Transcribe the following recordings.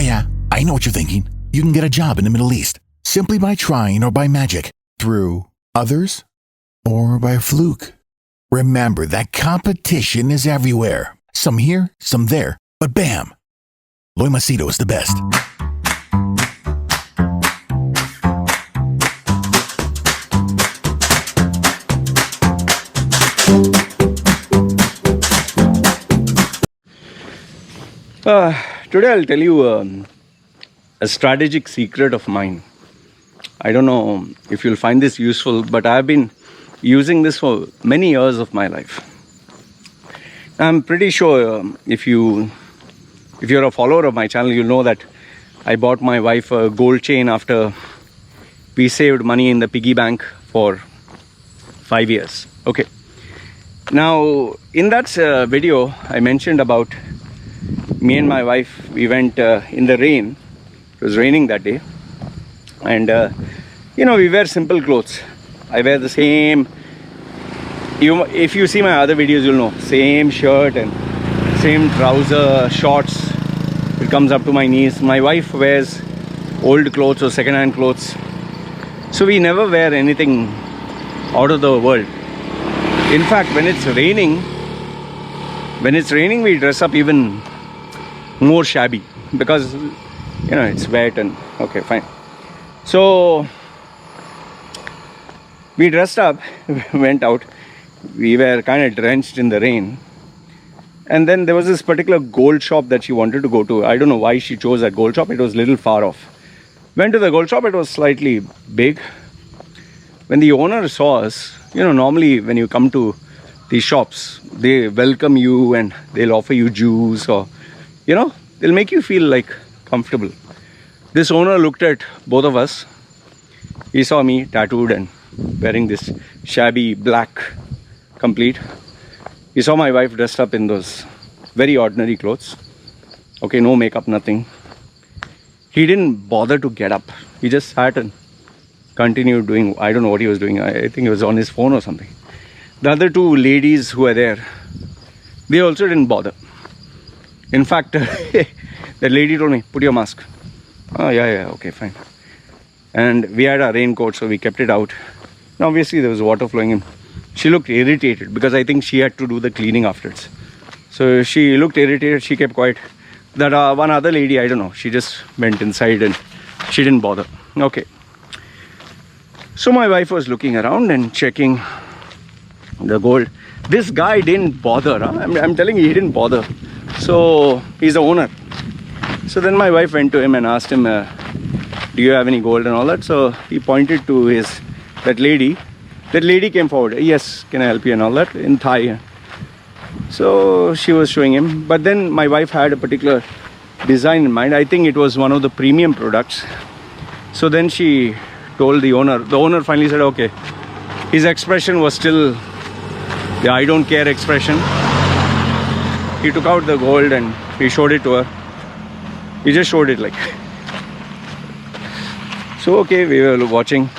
Yeah, I know what you're thinking. You can get a job in the Middle East simply by trying or by magic, through others, or by fluke. Remember that competition is everywhere. Some here, some there, but bam! Loy Machedo is the best. Today I'll tell you a strategic secret of mine. I don't know if you'll find this useful, but I've been using this for many years of my life. I'm pretty sure if you're a follower of my channel, you'll know that I bought my wife a gold chain after we saved money in the piggy bank for 5 years. Okay. Now, in that video, I mentioned about me and my wife. We went in the rain. It was raining that day. And, we wear simple clothes. I wear the same. If you see my other videos, you'll know. Same shirt and same trouser, shorts. It comes up to my knees. My wife wears old clothes or second-hand clothes. So we never wear anything out of the world. In fact, when it's raining, we dress up even more shabby because it's wet and okay, fine. So we dressed up, went out. We were kind of drenched in the rain, and then there was this particular gold shop that she wanted to go to. I don't know why she chose that gold shop. It was a little far off. Went to the gold shop. It was slightly big. When the owner saw us, normally when you come to these shops, they welcome you and they'll offer you juice, or they'll make you feel like comfortable. This owner looked at both of us. He saw me tattooed and wearing this shabby black complete. He saw my wife dressed up in those very ordinary clothes. Okay, no makeup, nothing. He didn't bother to get up. He just sat and continued doing, I don't know what he was doing. I think he was on his phone or something. The other two ladies who were there, they also didn't bother. In fact, the lady told me, put your mask. Oh, yeah, okay, fine. And we had a raincoat, so we kept it out. Now, obviously, there was water flowing in. She looked irritated because I think she had to do the cleaning afterwards. So she looked irritated. She kept quiet. That one other lady, I don't know, she just went inside and she didn't bother. Okay. So my wife was looking around and checking the gold. This guy didn't bother. Huh? I'm telling you, he didn't bother. So he's the owner. So then my wife went to him and asked him, do you have any gold and all that? So he pointed to that lady. That lady came forward. Yes, can I help you and all that in Thai. So she was showing him. But then my wife had a particular design in mind. I think it was one of the premium products. So then she told the owner. The owner finally said, okay. His expression was still the I don't care expression. He took out the gold and he showed it to her. He just showed it like. So okay, we were watching.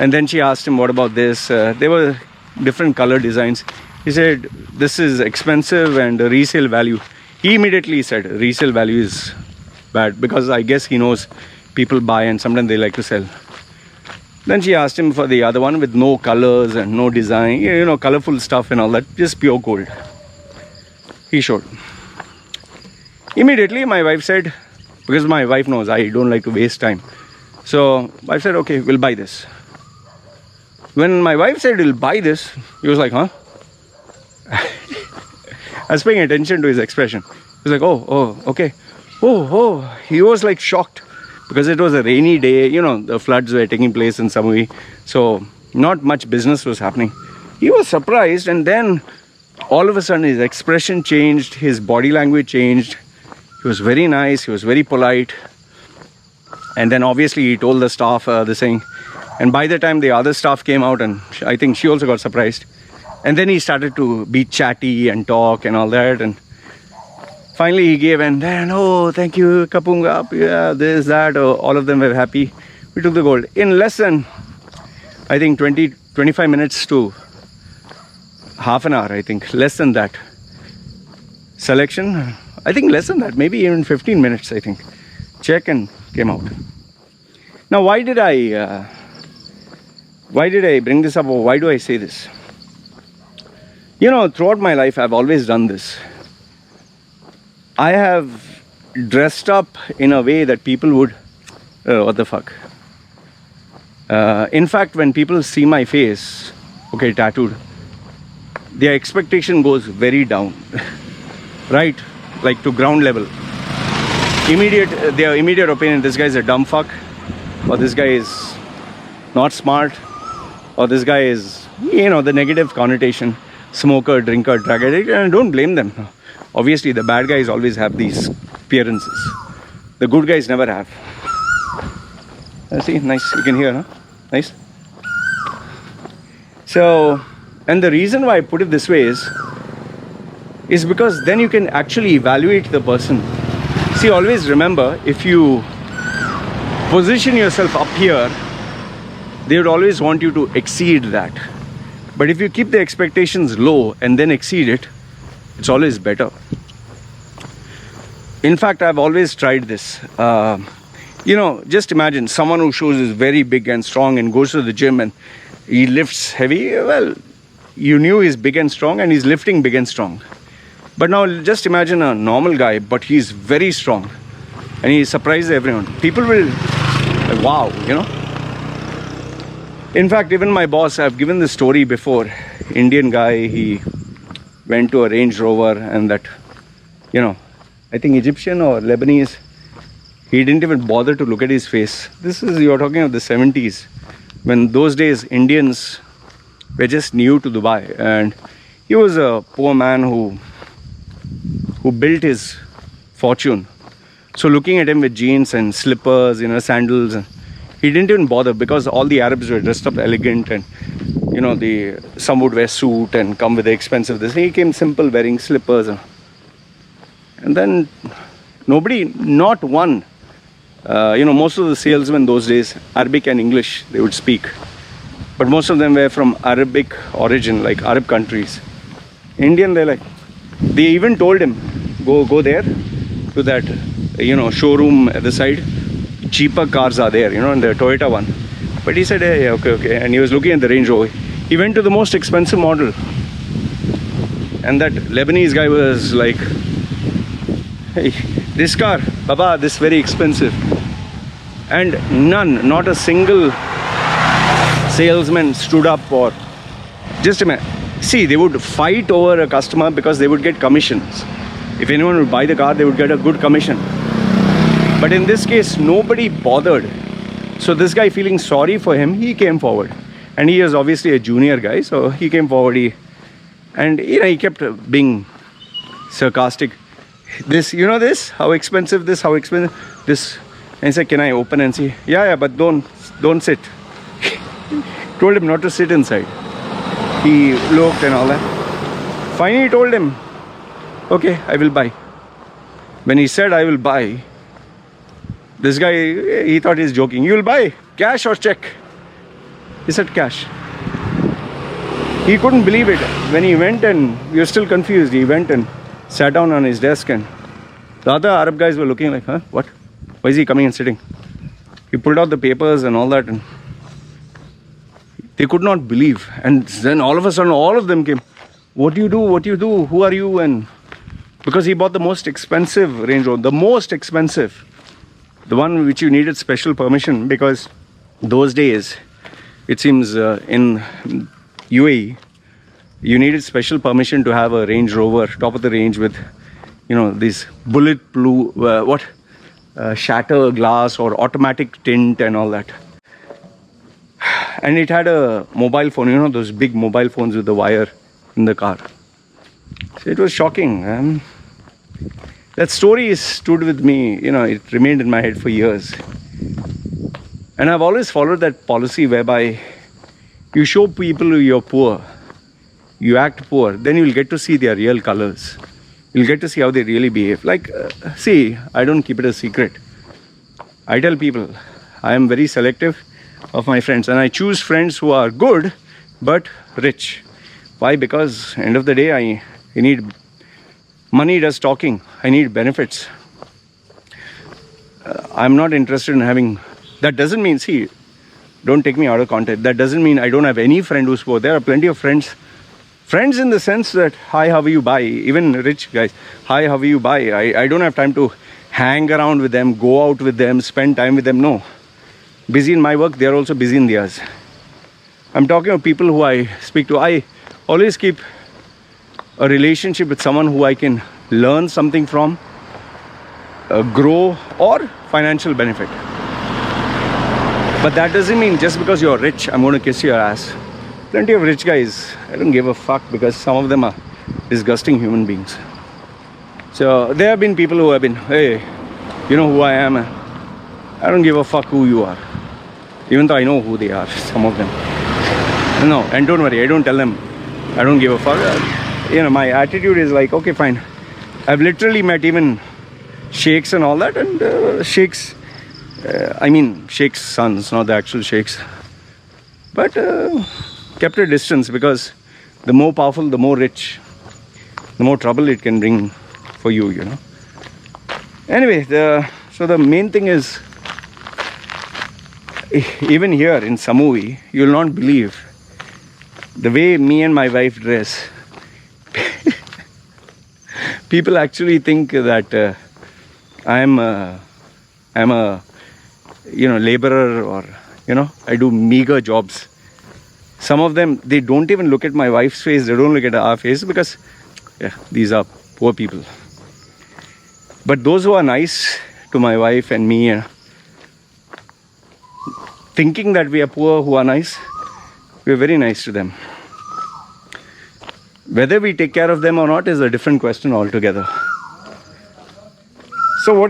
And then she asked him, what about this? There were different color designs. He said, this is expensive and resale value. He immediately said, resale value is bad, because I guess he knows people buy and sometimes they like to sell. Then she asked him for the other one with no colors and no design, colorful stuff and all that, just pure gold. He showed. Immediately my wife said, because my wife knows I don't like to waste time. So wife said, okay, we'll buy this. When my wife said, we'll buy this, he was like, huh? I was paying attention to his expression. He was like, oh, okay. Oh, he was like shocked because it was a rainy day. The floods were taking place in Samui. So not much business was happening. He was surprised, and then all of a sudden his expression changed, his body language changed. He was very nice, he was very polite. And then obviously he told the staff this thing. And by the time the other staff came out, and I think she also got surprised. And then he started to be chatty and talk and all that. And finally he gave, and then, oh, thank you, Kapunga, yeah, this, that. All of them were happy. We took the gold. In less than, I think, 25 minutes to half an hour, I think, less than that. selection. I think less than that, maybe even 15 minutes, I think. Check and came out. Now, why did I bring this up, or why do I say this? You know, throughout my life, I've always done this. I have dressed up in a way that people would, what the fuck? In fact, when people see my face, okay, tattooed, their expectation goes very down, right? Like to ground level. Their immediate opinion, this guy is a dumb fuck, or this guy is not smart, or this guy is, you know, the negative connotation, smoker, drinker, drug addict, and don't blame them. Obviously, the bad guys always have these appearances. The good guys never have. See, nice, you can hear, huh? Nice. So, and the reason why I put it this way is because then you can actually evaluate the person. See, always remember, if you position yourself up here, they would always want you to exceed that. But if you keep the expectations low and then exceed it, it's always better. In fact, I've always tried this. You know, just imagine someone who shows is very big and strong and goes to the gym and he lifts heavy. Well, you knew he's big and strong and he's lifting big and strong. But now just imagine a normal guy, but he's very strong and he surprises everyone. People will, like, wow, you know. In fact, even my boss, I've given this story before. Indian guy, he went to a Range Rover and that, you know, I think Egyptian or Lebanese, he didn't even bother to look at his face. This is, you're talking of the 70s, when those days Indians were just new to Dubai, and he was a poor man who built his fortune. So looking at him with jeans and slippers, you know, sandals, and he didn't even bother, because all the Arabs were dressed up elegant, and you know, some would wear suit and come with the expensive this. He came simple, wearing slippers, and then nobody, not one. You know, most of the salesmen those days, Arabic and English, they would speak. But most of them were from Arabic origin, like Arab countries. Indian, they even told him, go there to that, you know, showroom at the side. Cheaper cars are there, you know, and the Toyota one. But he said, hey, okay. And he was looking at the Range Rover. He went to the most expensive model. And that Lebanese guy was like, hey, this car, Baba, this very expensive. And not a single salesman stood up, or just a minute. See, they would fight over a customer because they would get commissions. If anyone would buy the car, they would get a good commission. But in this case, nobody bothered. So this guy, feeling sorry for him, he came forward. And he was obviously a junior guy, so he came forward. And you know, he kept being sarcastic. This, you know, this, how expensive this, and he said, can I open and see? Yeah, but don't sit. Told him not to sit inside. He looked and all that. Finally he told him, okay, I will buy. When he said I will buy, this guy, he thought he's joking. You will buy cash or check? He said cash. He couldn't believe it. When he went, and we were still confused, he went and sat down on his desk, and the other Arab guys were looking like, huh, what? Why is he coming and sitting? He pulled out the papers and all that, and they could not believe. And then all of a sudden, all of them came. What do you do? Who are you? And because he bought the most expensive Range Rover, the most expensive, the one which you needed special permission, because those days, it seems in UAE, you needed special permission to have a Range Rover, top of the range, with, you know, these bulletproof, shatter glass or automatic tint and all that. And it had a mobile phone, you know, those big mobile phones with the wire in the car. So it was shocking. That story stood with me, you know, it remained in my head for years. And I've always followed that policy whereby you show people you're poor, you act poor, then you'll get to see their real colors. You'll get to see how they really behave. Like, see, I don't keep it a secret. I tell people, I am very selective of my friends, and I choose friends who are good but rich. Why? Because end of the day, I need Money does talking. I need benefits. I'm not interested in having... That doesn't mean, see, don't take me out of context. That doesn't mean I don't have any friend who's poor. There are plenty of friends. Friends in the sense that, hi, how are you, bye. Even rich guys, hi, how are you, bye. I don't have time to hang around with them, go out with them, spend time with them. No. Busy in my work, they are also busy in theirs. I'm talking of people who I speak to. I always keep a relationship with someone who I can learn something from, grow, or financial benefit. But that doesn't mean just because you're rich, I'm going to kiss your ass. Plenty of rich guys, I don't give a fuck, because some of them are disgusting human beings. So there have been people who have been, hey, you know who I am? I don't give a fuck who you are. Even though I know who they are, some of them. No, and don't worry, I don't tell them I don't give a fuck. My attitude is like, okay, fine. I've literally met even sheikhs and all that, and sheikhs, sheikhs' sons, not the actual sheikhs. But kept a distance, because the more powerful, the more rich, the more trouble it can bring for you, you know. Anyway, so the main thing is, even here in Samui, you'll not believe the way me and my wife dress. People actually think that I'm a laborer, or I do meager jobs. Some of them, they don't even look at my wife's face, they don't look at our face, because these are poor people. But those who are nice to my wife and me, thinking that we are poor, who are nice, we are very nice to them. Whether we take care of them or not is a different question altogether. So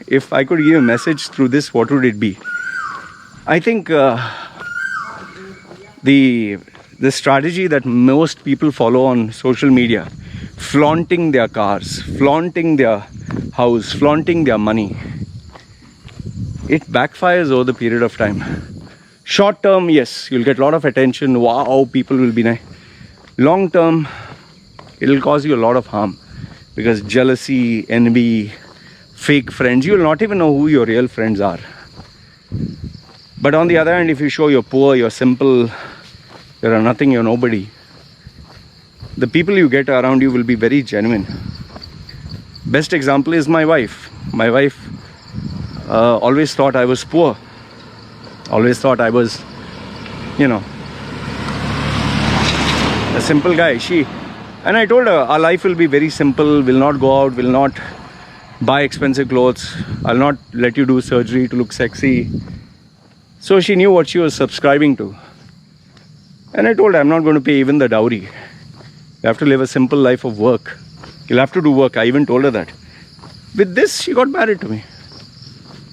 if I could give a message through this, what would it be? I think the strategy that most people follow on social media, flaunting their cars, flaunting their house, flaunting their money, it backfires over the period of time. Short term, yes, you'll get a lot of attention. Wow, people will be nice. Long term, it'll cause you a lot of harm, because jealousy, envy, fake friends, you'll not even know who your real friends are. But on the other hand, if you show you're poor, you're simple, you're nothing, you're nobody, the people you get around you will be very genuine. Best example is my wife. My wife always thought I was poor. Always thought I was, a simple guy. And I told her, our life will be very simple. We'll not go out, we'll not buy expensive clothes, I'll not let you do surgery to look sexy. So she knew what she was subscribing to. And I told her, I'm not going to pay even the dowry. You have to live a simple life of work. You'll have to do work. I even told her that. With this, she got married to me.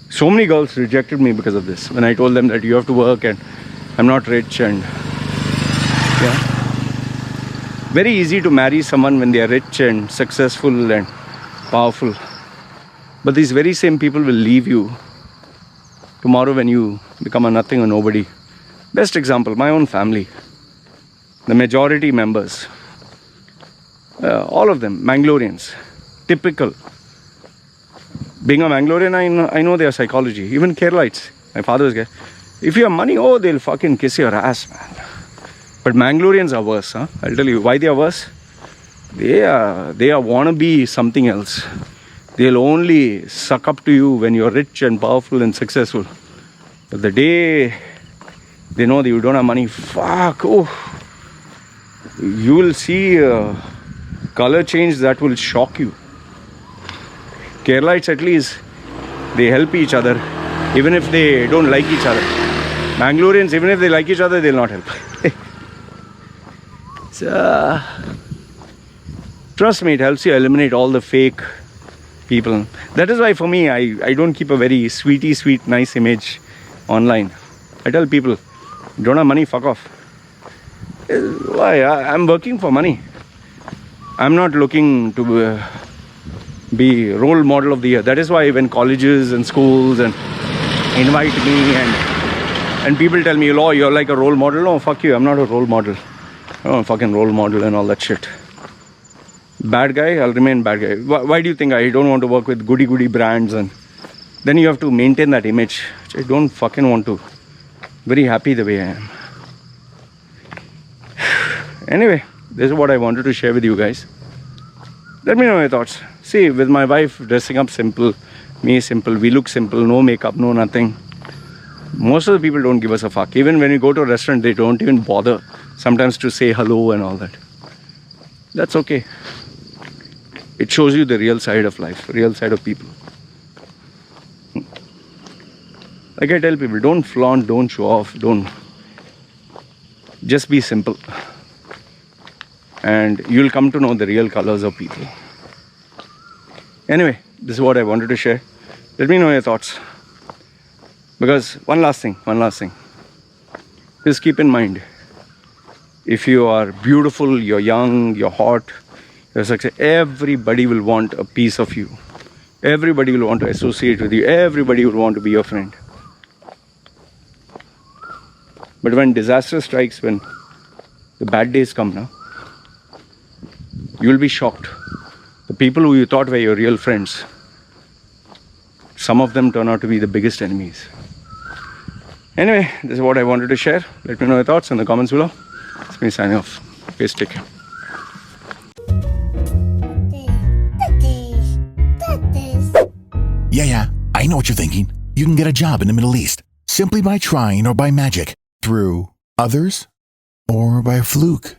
So many girls rejected me because of this, when I told them that you have to work and I'm not rich. And very easy to marry someone when they are rich and successful and powerful. But these very same people will leave you tomorrow when you become a nothing or nobody. Best example, my own family. The majority members, all of them, Mangaloreans, typical. Being a Mangalorean, I know their psychology. Even Keralites, my father's guy. If you have money, they'll fucking kiss your ass, man. But Mangaloreans are worse, huh? I'll tell you why they are worse. They are wannabe something else. They'll only suck up to you when you're rich and powerful and successful. But the day they know that you don't have money, you will see a color change that will shock you. Keralites, at least, they help each other, even if they don't like each other. Mangaloreans, even if they like each other, they'll not help. So, trust me, it helps you eliminate all the fake people. That is why for me, I don't keep a very sweet, nice image online. I tell people, don't have money, fuck off. Why? I'm working for money. I'm not looking to be role model of the year. That is why when colleges and schools and invite me and people tell me, Loy, you're like a role model. No, fuck you, I'm not a role model. I'm a fucking role model and all that shit. bad guy, I'll remain bad guy. Why do you think I don't want to work with goody brands? And then you have to maintain that image, which I don't fucking want to. Very happy the way I am. Anyway, this is what I wanted to share with you guys. Let me know your thoughts. See, with my wife dressing up simple, me simple, we look simple, no makeup, no nothing. Most of the people don't give us a fuck. Even when we go to a restaurant, they don't even bother sometimes to say hello and all that. That's okay. It shows you the real side of life, real side of people. Like I tell people, don't flaunt, don't show off, don't. Just be simple. And you'll come to know the real colors of people. Anyway, this is what I wanted to share. Let me know your thoughts. Because one last thing. Just keep in mind, if you are beautiful, you're young, you're hot, you're successful, everybody will want a piece of you. Everybody will want to associate with you. Everybody will want to be your friend. But when disaster strikes, when the bad days come now, you will be shocked. The people who you thought were your real friends, some of them turn out to be the biggest enemies. Anyway, this is what I wanted to share. Let me know your thoughts in the comments below. It's me signing off. Peace, take care. Yeah, I know what you're thinking. You can get a job in the Middle East simply by trying or by magic, through others or by fluke.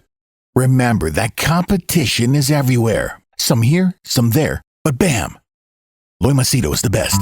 Remember that competition is everywhere. Some here, some there, but bam! Loy Machedo is the best.